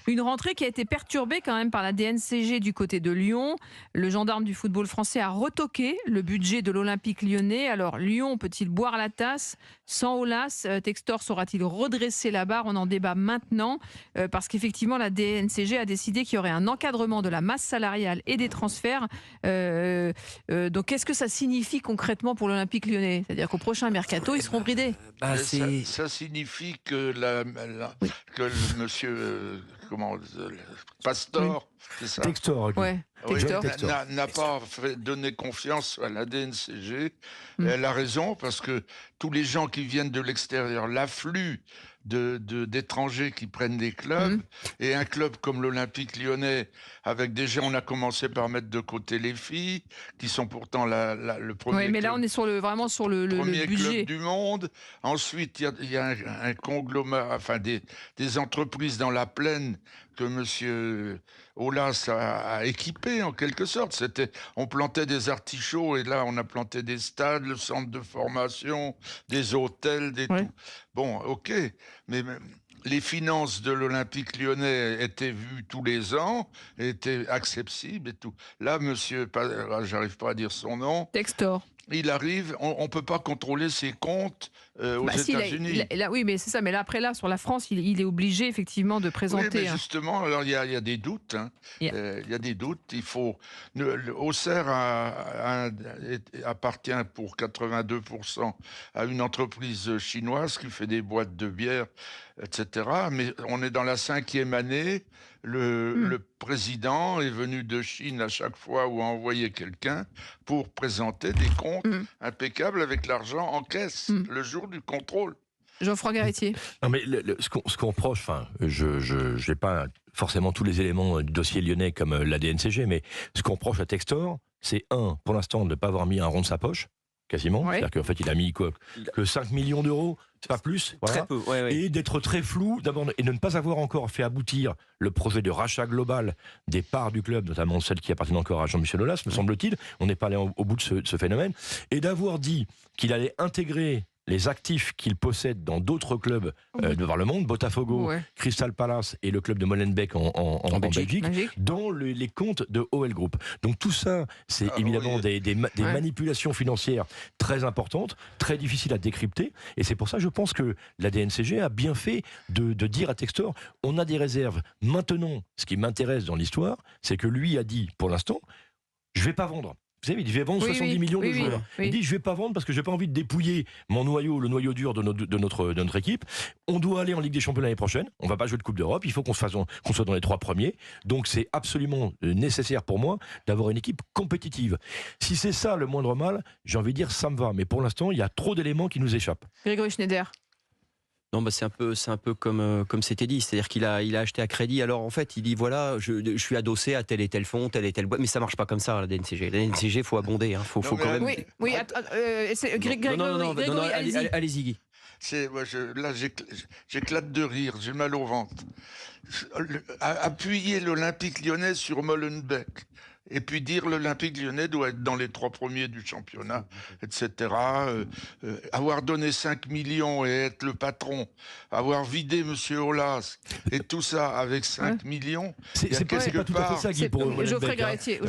Une rentrée qui a été perturbée quand même par la DNCG du côté de Lyon. Le gendarme du football français a retoqué le budget de l'Olympique lyonnais. Alors Lyon peut-il boire la tasse sans Aulas? Textor saura-t-il redresser la barre? On en débat maintenant parce qu'effectivement la DNCG a décidé qu'il y aurait un encadrement de la masse salariale et des transferts. Donc qu'est-ce que ça signifie concrètement pour l'Olympique lyonnais? C'est-à-dire qu'au prochain mercato, ils seront bridés. Ça signifie que, que le monsieur Pastor, c'est ça, Textor, Ouais. oui, Textor. n'a pas donné confiance à la DNCG. Elle a raison, parce que tous les gens qui viennent de l'extérieur, l'afflux d'étrangers qui prennent des clubs, et un club comme l'Olympique lyonnais, avec déjà, on a commencé par mettre de côté les filles, qui sont pourtant le premier Oui, mais club, là on est vraiment sur le premier budget. club du monde. Ensuite, il y a un conglomérat, enfin des entreprises dans la plaine que monsieur Aulas a équipé en quelque sorte. On plantait des artichauts et là on a planté des stades, le centre de formation, des hôtels, tout. Bon, ok, mais les finances de l'Olympique lyonnais étaient vues tous les ans, étaient accessibles et tout. Là, monsieur, j'arrive pas à dire son nom. Textor. Il arrive, on ne peut pas contrôler ses comptes aux États-Unis. Oui, mais c'est ça. Mais là, après, sur la France, il est obligé effectivement de présenter. Oui, mais justement, alors il y a des doutes. Il y a des doutes. Auxerre appartient pour 82% à une entreprise chinoise qui fait des boîtes de bière, etc. Mais on est dans la 5e année. Le président est venu de Chine à chaque fois où a envoyé quelqu'un pour présenter des comptes impeccables avec l'argent en caisse le jour du contrôle. Geoffroy Garretier. Non, mais ce qu'on reproche, enfin, je n'ai pas forcément tous les éléments du dossier lyonnais comme la DNCG, mais ce qu'on reproche à Textor, c'est pour l'instant, de ne pas avoir mis un rond de sa poche, quasiment. Ouais. C'est-à-dire qu'en fait, il a mis que 5 millions d'euros, c'est pas plus. Voilà. Très peu, Et d'être très flou, d'abord, et de ne pas avoir encore fait aboutir le projet de rachat global des parts du club, notamment celles qui appartiennent encore à Jean-Michel Aulas, me semble-t-il. On n'est pas allé au bout de ce phénomène. Et d'avoir dit qu'il allait intégrer les actifs qu'il possède dans d'autres clubs de par le monde, Botafogo, Crystal Palace et le club de Molenbeek en Belgique, dans les comptes de OL Group. Donc tout ça, c'est évidemment des manipulations financières très importantes, très difficiles à décrypter, et c'est pour ça, je pense que la DNCG a bien fait de dire à Textor, on a des réserves. Maintenant, ce qui m'intéresse dans l'histoire, c'est que lui a dit, pour l'instant, je ne vais pas vendre. Vous savez, il dit, je vais vendre 70 millions de joueurs. Il dit, je ne vais pas vendre parce que je n'ai pas envie de dépouiller mon noyau, le noyau dur de notre équipe. On doit aller en Ligue des Champions l'année prochaine. On ne va pas jouer de Coupe d'Europe. Il faut qu'on soit dans les 3 premiers. Donc, c'est absolument nécessaire pour moi d'avoir une équipe compétitive. Si c'est ça le moindre mal, j'ai envie de dire, ça me va. Mais pour l'instant, il y a trop d'éléments qui nous échappent. Grégory Schneider. Non, c'est un peu comme c'était dit, c'est-à-dire qu'il a acheté à crédit. Alors en fait, il dit voilà, je suis adossé à tel et tel fonds, telle et telle boîte, mais ça marche pas comme ça la DNCG. La DNCG, faut abonder, faut quand même. Grégory, allez-y Guy. Là, j'éclate de rire, j'ai mal au ventre. Appuyer l'Olympique lyonnais sur Molenbeek, et puis dire l'Olympique lyonnais doit être dans les 3 premiers du championnat, etc. Avoir donné 5 millions et être le patron, avoir vidé monsieur Aulas, et tout ça avec 5 millions. C'est pas tout à fait ça, Guy, pour Molenbeek. Geoffroy Garretier.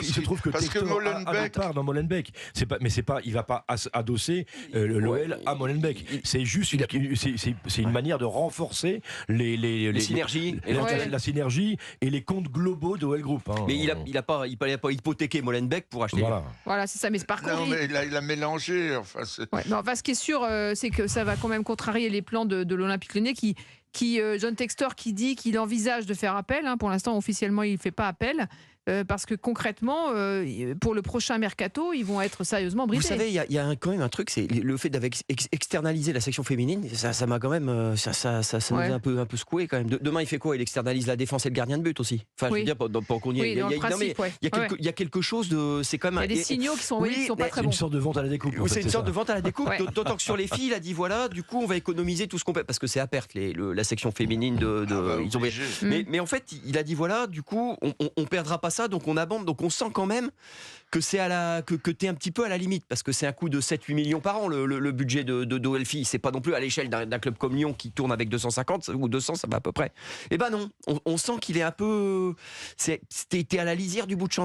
Il se trouve que Textor a une part dans Molenbeek. Il va pas adosser l'OL à Molenbeek. C'est juste une manière de renforcer les synergies, la synergie et les comptes globaux de OL Group. Mais il a pas hypothéqué Molenbeek pour acheter. Voilà, c'est ça. Mais par contre, mais il a mélangé. ce qui est sûr, c'est que ça va quand même contrarier les plans de l'Olympique lyonnais qui John Textor qui dit qu'il envisage de faire appel. Pour l'instant, officiellement, il ne fait pas appel. Parce que concrètement, pour le prochain mercato, ils vont être sérieusement bridés. Vous savez, il y a quand même un truc, c'est le fait d'externaliser la section féminine. Ça m'a quand même, ça nous a un peu secoué quand même. Demain, il fait quoi? Il externalise la défense et le gardien de but aussi. Enfin, je veux dire, pour qu'on y ait. Il y a quelque chose de, c'est quand même. Il y a des signaux qui sont envoyés qui sont pas très bons. C'est une sorte de vente à la découpe. C'est une sorte de vente à la découpe. D'autant que sur les filles, il a dit voilà, du coup, on va économiser tout ce qu'on peut, parce que c'est à perte. La la section féminine ils ont... mais en fait, il a dit voilà, du coup, on perdra pas ça, donc on abonde. Donc on sent quand même que c'est que t'es un petit peu à la limite, parce que c'est un coût de 7-8 millions par an, le budget d'OLFI. C'est pas non plus à l'échelle d'un club comme Lyon qui tourne avec 250 ou 200, ça va à peu près. Et ben non, on sent qu'il est un peu... T'es à la lisière du bout de champ.